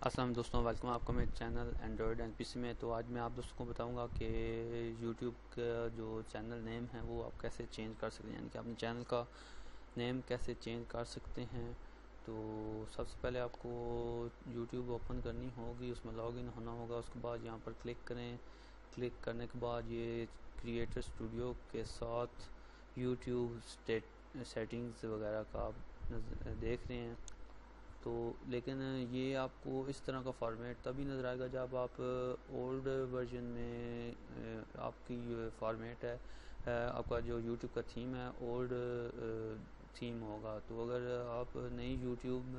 السلام دوستوں، ویلکم آپ کو میرے چینل اینڈرائڈ این پی سی میں۔ تو آج میں آپ دوستوں کو بتاؤں گا کہ یوٹیوب کا جو چینل نیم ہے وہ آپ کیسے چینج کر سکتے ہیں، یعنی کہ اپنے چینل کا نیم کیسے چینج کر سکتے ہیں۔ تو سب سے پہلے آپ کو یوٹیوب اوپن کرنی ہوگی، اس میں لاگ ان ہونا ہوگا، اس کے بعد یہاں پر کلک کریں۔ کلک کرنے کے بعد یہ کریٹر اسٹوڈیو کے ساتھ یوٹیوب سیٹنگز وغیرہ کا آپ دیکھ رہے ہیں۔ تو لیکن یہ آپ کو اس طرح کا فارمیٹ تبھی نظر آئے گا جب آپ اولڈ ورژن میں آپ کی فارمیٹ ہے، آپ کا جو یوٹیوب کا تھیم ہے اولڈ تھیم ہوگا۔ تو اگر آپ نئی یوٹیوب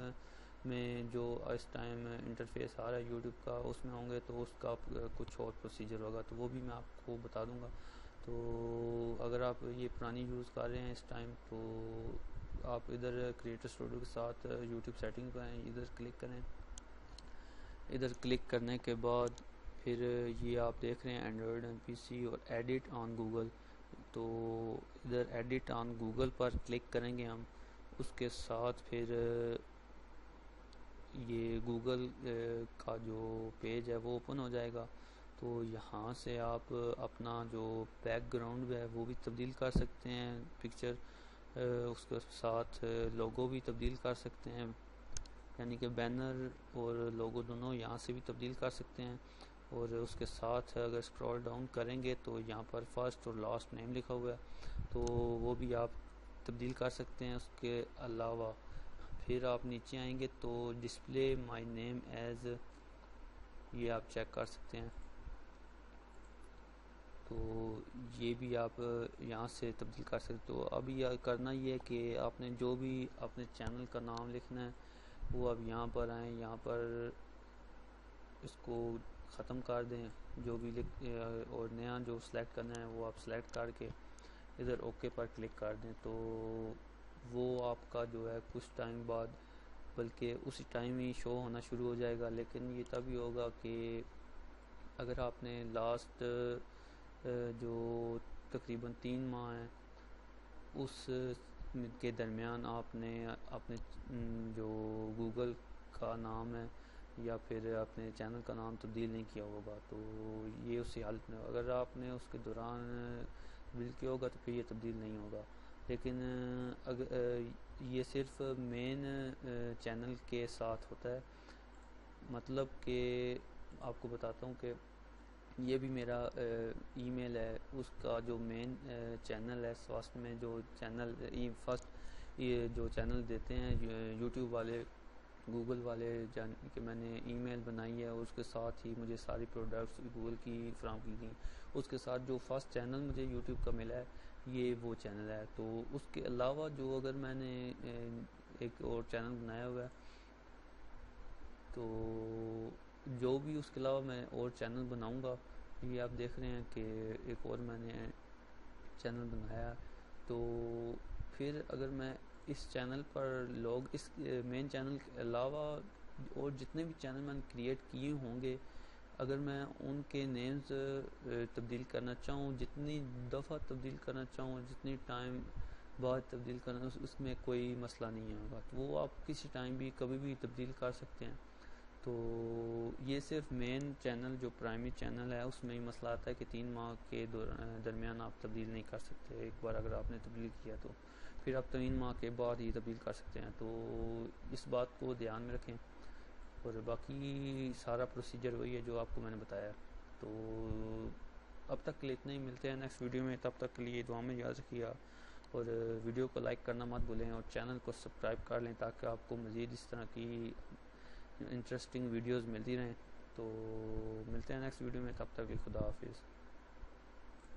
میں جو اس ٹائم انٹرفیس آ رہا ہے یوٹیوب کا اس میں ہوں گے تو اس کا کچھ اور پروسیجر ہوگا، تو وہ بھی میں آپ کو بتا دوں گا۔ تو اگر آپ یہ پرانی یوز کر رہے ہیں اس ٹائم تو آپ ادھر کریٹر اسٹوڈیو کے ساتھ یوٹیوب سیٹنگ پہ آئیں، ادھر کلک کریں۔ ادھر کلک کرنے کے بعد پھر یہ آپ دیکھ رہے ہیں اینڈرائڈ این پی سی اور ایڈٹ آن گوگل۔ تو ادھر edit on Google per click کریں گے ہم، اس کے ساتھ پھر یہ گوگل کا جو پیج ہے وہ اوپن ہو جائے گا۔ تو یہاں سے آپ اپنا جو بیک گراؤنڈ ہے وہ بھی تبدیل کر سکتے ہیں، پکچر اس کے ساتھ لوگو بھی تبدیل کر سکتے ہیں، یعنی کہ بینر اور لوگو دونوں یہاں سے بھی تبدیل کر سکتے ہیں۔ اور اس کے ساتھ اگر اسکرول ڈاؤن کریں گے تو یہاں پر فرسٹ اور لاسٹ نیم لکھا ہوا ہے، تو وہ بھی آپ تبدیل کر سکتے ہیں۔ اس کے علاوہ پھر آپ نیچے آئیں گے تو ڈسپلے مائی نیم ایز، یہ آپ چیک کر سکتے ہیں۔ تو یہ بھی آپ یہاں سے تبدیل کر سکتے۔ تو اب یہ کرنا یہ ہے کہ آپ نے جو بھی اپنے چینل کا نام لکھنا ہے وہ اب یہاں پر آئیں، یہاں پر اس کو ختم کر دیں جو بھی اور نیا جو سلیکٹ کرنا ہے وہ آپ سلیکٹ کر کے ادھر اوکے پر کلک کر دیں۔ تو وہ آپ کا جو ہے کچھ ٹائم بعد، بلکہ اسی ٹائم ہی شو ہونا شروع ہو جائے گا، لیکن یہ تبھی ہوگا کہ اگر آپ نے لاسٹ جو تقریباً 3 ماہ ہیں اس کے درمیان آپ نے اپنے جو گوگل کا نام ہے یا پھر اپنے چینل کا نام تبدیل نہیں کیا ہوگا تو یہ اسی حالت میں، اگر آپ نے اس کے دوران تبدیل کیا ہوگا تو پھر یہ تبدیل نہیں ہوگا۔ لیکن اگر یہ صرف مین چینل کے ساتھ ہوتا ہے، مطلب کہ آپ کو بتاتا ہوں کہ یہ بھی میرا ای میل ہے، اس کا جو مین چینل ہے فرسٹ میں جو چینل فرسٹ یہ جو چینل دیتے ہیں یوٹیوب والے گوگل والے، جان کہ میں نے ای میل بنائی ہے اور اس کے ساتھ ہی مجھے ساری پروڈکٹس گوگل کی فراہم کی گئی، اس کے ساتھ جو فرسٹ چینل مجھے یوٹیوب کا ملا ہے یہ وہ چینل ہے۔ تو اس کے علاوہ جو اگر میں نے ایک اور چینل بنایا ہوا ہے تو جو بھی اس کے علاوہ میں اور چینل بناؤں گا، یہ آپ دیکھ رہے ہیں کہ ایک اور میں نے چینل بنایا، تو پھر اگر میں اس چینل پر لوگ اس مین چینل کے علاوہ اور جتنے بھی چینل میں نے کریٹ کیے ہوں گے، اگر میں ان کے نیمز تبدیل کرنا چاہوں، جتنی دفعہ تبدیل کرنا چاہوں، جتنی ٹائم بعد تبدیل کرنا، اس میں کوئی مسئلہ نہیں ہوگا، تو وہ آپ کسی ٹائم بھی کبھی بھی تبدیل کر سکتے ہیں۔ تو یہ صرف مین چینل جو پرائمری چینل ہے اس میں ہی مسئلہ آتا ہے کہ 3 ماہ کے درمیان آپ تبدیل نہیں کر سکتے، ایک بار اگر آپ نے تبدیل کیا تو پھر آپ 3 ماہ کے بعد ہی تبدیل کر سکتے ہیں۔ تو اس بات کو دھیان میں رکھیں، اور باقی سارا پروسیجر وہی ہے جو آپ کو میں نے بتایا۔ تو اب تک کے لیے اتنے ہی، ملتے ہیں نیکسٹ ویڈیو میں، تب تک کے لیے دعا میں یاد رکھیے گا، اور ویڈیو کو لائک کرنا مت بھولیں اور چینل کو سبسکرائب کر لیں تاکہ آپ کو مزید اس طرح کی انٹرسٹنگ ویڈیوز ملتی رہیں۔ تو ملتے ہیں نیکسٹ ویڈیو میں، تب تک کے لیے خدا حافظ۔